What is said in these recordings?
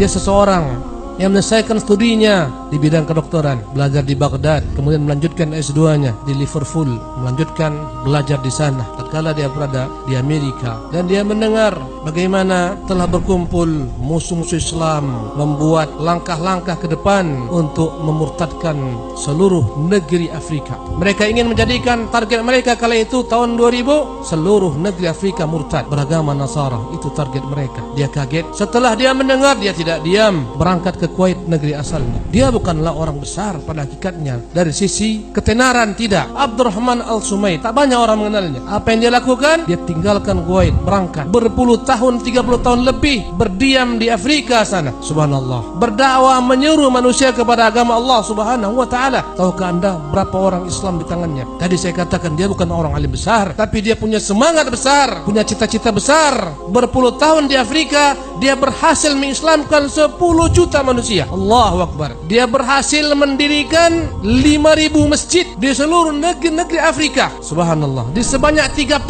Dia seseorang yang menyelesaikan studinya di bidang kedokteran, belajar di Baghdad, kemudian melanjutkan S2-nya di Liverpool, melanjutkan belajar di sana. Tatkala dia berada di Amerika dan dia mendengar bagaimana telah berkumpul musuh-musuh Islam membuat langkah-langkah ke depan untuk memurtadkan seluruh negeri Afrika. Mereka ingin menjadikan target mereka kala itu tahun 2000 seluruh negeri Afrika murtad beragama Nasara. Itu target mereka. Dia kaget. Setelah dia mendengar, dia tidak diam, berangkat ke Kuwait, negeri asalnya. Dia bukanlah orang besar pada hakikatnya dari sisi ketenaran, tidak. Abdurrahman Al-Sumaid, tak banyak orang mengenalnya. Apa yang dia lakukan? Dia tinggalkan Kuwait, berangkat berpuluh tahun, 30 tahun lebih berdiam di Afrika sana. Subhanallah. Berdakwah, menyuruh manusia kepada agama Allah Subhanahu wa taala. Tahukah Anda berapa orang Islam di tangannya? Tadi saya katakan dia bukan orang alim besar, tapi dia punya semangat besar, punya cita-cita besar. Berpuluh tahun di Afrika, dia berhasil mengislamkan 10 juta manusia. Allahu Akbar. Dia berhasil mendirikan 5.000 masjid di seluruh negeri Afrika. Subhanallah. Di sebanyak 34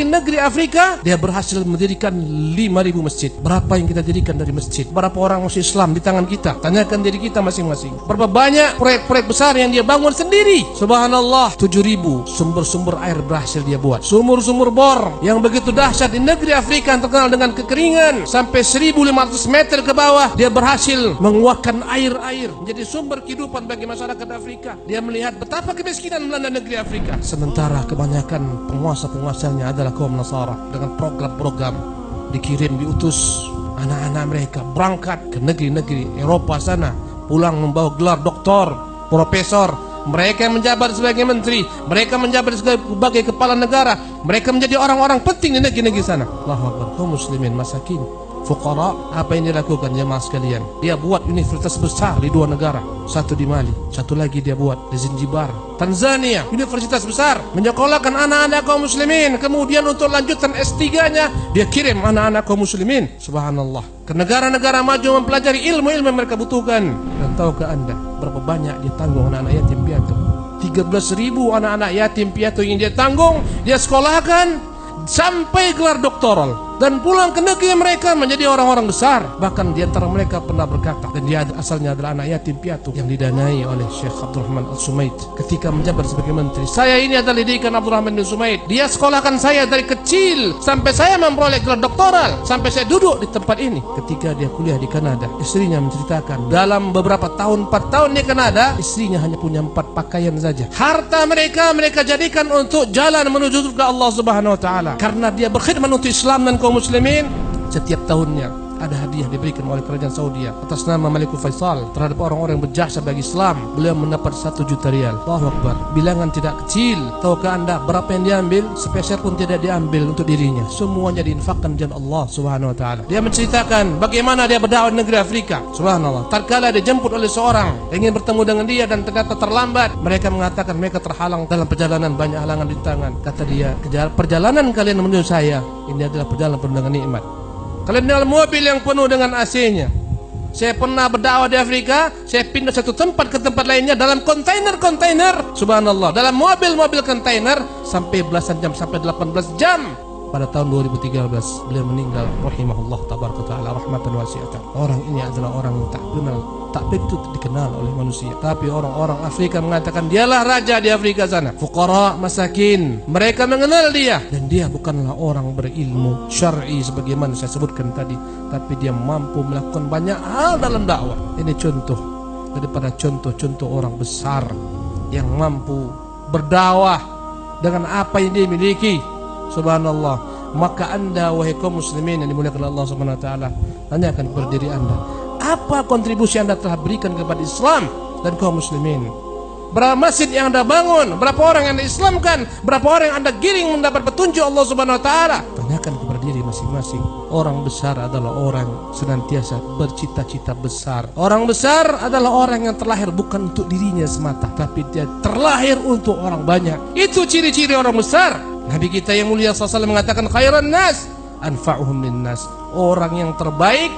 negeri Afrika, dia berhasil mendirikan 5.000 masjid. Berapa yang kita dirikan dari masjid? Berapa orang masuk Islam di tangan kita? Tanyakan diri kita masing-masing. Berapa banyak proyek-proyek besar yang dia bangun sendiri? Subhanallah. 7.000 sumber-sumber air berhasil dia buat. Sumur-sumur bor yang begitu dahsyat di negeri Afrika yang terkenal dengan kekeringan, sampai 1.500 meter ke bawah, dia berhasil menguatkan air menjadi sumber kehidupan bagi masyarakat Afrika. Dia melihat betapa kemiskinan melanda negeri Afrika. Sementara kebanyakan penguasa-penguasanya adalah kaum Nasara. Dengan program-program dikirim, diutus anak-anak mereka berangkat ke negeri-negeri Eropa sana, pulang membawa gelar doktor, profesor. Mereka yang menjabat sebagai menteri, mereka menjabat sebagai kepala negara, mereka menjadi orang-orang penting di negeri-negeri sana. Allahu Akbar. Kaum muslimin masakin, fuqara, apa yang dilakukan jemaah sekalian? Dia buat universitas besar di 2 negara, satu di Mali, satu lagi dia buat di Zanzibar, Tanzania. Universitas besar menyekolahkan anak-anak kaum muslimin. Kemudian untuk lanjutan S3-nya, dia kirim anak-anak kaum muslimin, subhanallah, ke negara-negara maju mempelajari ilmu-ilmu yang mereka butuhkan. Dan tahukah Anda berapa banyak dia tanggung anak-anak yatim piatu? 13.000 anak-anak yatim piatu yang dia tanggung, dia sekolahkan sampai gelar doktoral dan pulang ke negeri mereka menjadi orang-orang besar. Bahkan di antara mereka pernah berkata, dan dia asalnya adalah anak yatim piatu yang didanai oleh Syekh Abdurrahman Al-Sumaid ketika menjabat sebagai menteri. Saya ini adalah didikan Abdurrahman Al-Sumaid. Dia sekolahkan saya dari kecil sampai saya memperoleh gelar doktoral, sampai saya duduk di tempat ini. Ketika dia kuliah di Kanada, istrinya menceritakan dalam beberapa tahun, 4 tahun di Kanada, istrinya hanya punya 4 pakaian saja. Harta mereka jadikan untuk jalan menuju surga Allah Subhanahu wa taala. Karena dia berkhidmat untuk Islam dan kaum muslimin, setiap tahunnya ada hadiah diberikan oleh kerajaan Saudi atas nama Malikul Faisal terhadap orang-orang yang berjasa bagi Islam. Beliau mendapat 1 juta rial. Allahu Akbar. Bilangan tidak kecil. Tahukah Anda berapa yang diambil? Sepeser pun tidak diambil untuk dirinya. Semuanya diinfakkan di jalan Allah Subhanahu wa taala. Dia menceritakan bagaimana dia berdakwah di negeri Afrika. Subhanallah. Tatkala dijemput oleh seorang ingin bertemu dengan dia dan ternyata terlambat, mereka mengatakan mereka terhalang dalam perjalanan, banyak halangan di tangan. Kata dia, perjalanan kalian menuju saya ini adalah perjalanan penuh dengan nikmat. Kalian dalam mobil yang penuh dengan AC-nya. Saya pernah berdakwah di Afrika, saya pindah satu tempat ke tempat lainnya dalam kontainer-kontainer. Subhanallah, dalam mobil-mobil kontainer sampai belasan jam, sampai 18 jam. Pada tahun 2013 beliau meninggal, rahimahullah tabaraka taala rahmatan wasi'atan. Orang ini adalah orang yang tak begitu dikenal oleh manusia, tapi orang-orang Afrika mengatakan dialah raja di Afrika sana. Fuqara, masakin, mereka mengenal dia. Dan dia bukanlah orang berilmu syar'i sebagaimana saya sebutkan tadi, tapi dia mampu melakukan banyak hal dalam dakwah. Ini contoh daripada contoh-contoh orang besar yang mampu berdakwah dengan apa yang dia miliki. Subhanallah. Maka Anda wahai kaum muslimin yang dimuliakan Allah Subhanahu wa taala, tanyakan kepada diri Anda, apa kontribusi Anda telah berikan kepada Islam dan kaum muslimin? Berapa masjid yang Anda bangun? Berapa orang yang Anda Islamkan? Berapa orang yang Anda giring mendapat petunjuk Allah Subhanahu wa taala? Tanyakan kepada diri masing-masing. Orang besar adalah orang senantiasa bercita-cita besar. Orang besar adalah orang yang terlahir bukan untuk dirinya semata, tapi dia terlahir untuk orang banyak. Itu ciri-ciri orang besar. Nabi kita yang mulia SAW mengatakan khairan nas anfa'uhum linnas. Orang yang terbaik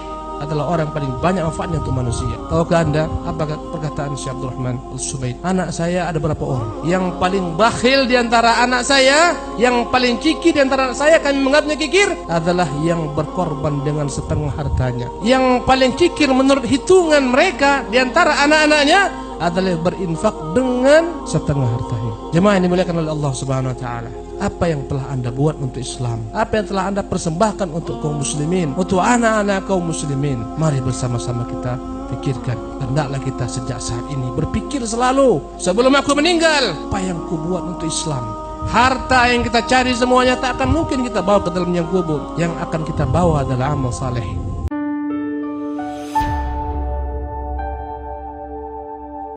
adalah orang yang paling banyak manfaatnya untuk manusia. Tahukah Anda apa perkataan Syekh Abdurrahman Al-Subaid? Anak saya ada berapa orang? Yang paling bakhil di antara anak saya, yang paling kikir di antara anak saya, kami menganggapnya kikir, adalah yang berkorban dengan setengah hartanya. Yang paling kikir menurut hitungan mereka di antara anak-anaknya adalah berinfak dengan setengah hartanya. Jemaah yang dimuliakan oleh Allah Subhanahu wa taala, apa yang telah Anda buat untuk Islam? Apa yang telah Anda persembahkan untuk kaum muslimin, untuk anak-anak kaum muslimin? Mari bersama-sama kita pikirkan. Hendaklah kita sejak saat ini berpikir selalu, sebelum aku meninggal, apa yang ku buat untuk Islam? Harta yang kita cari semuanya tak akan mungkin kita bawa ke dalam yang kubur. Yang akan kita bawa adalah amal saleh.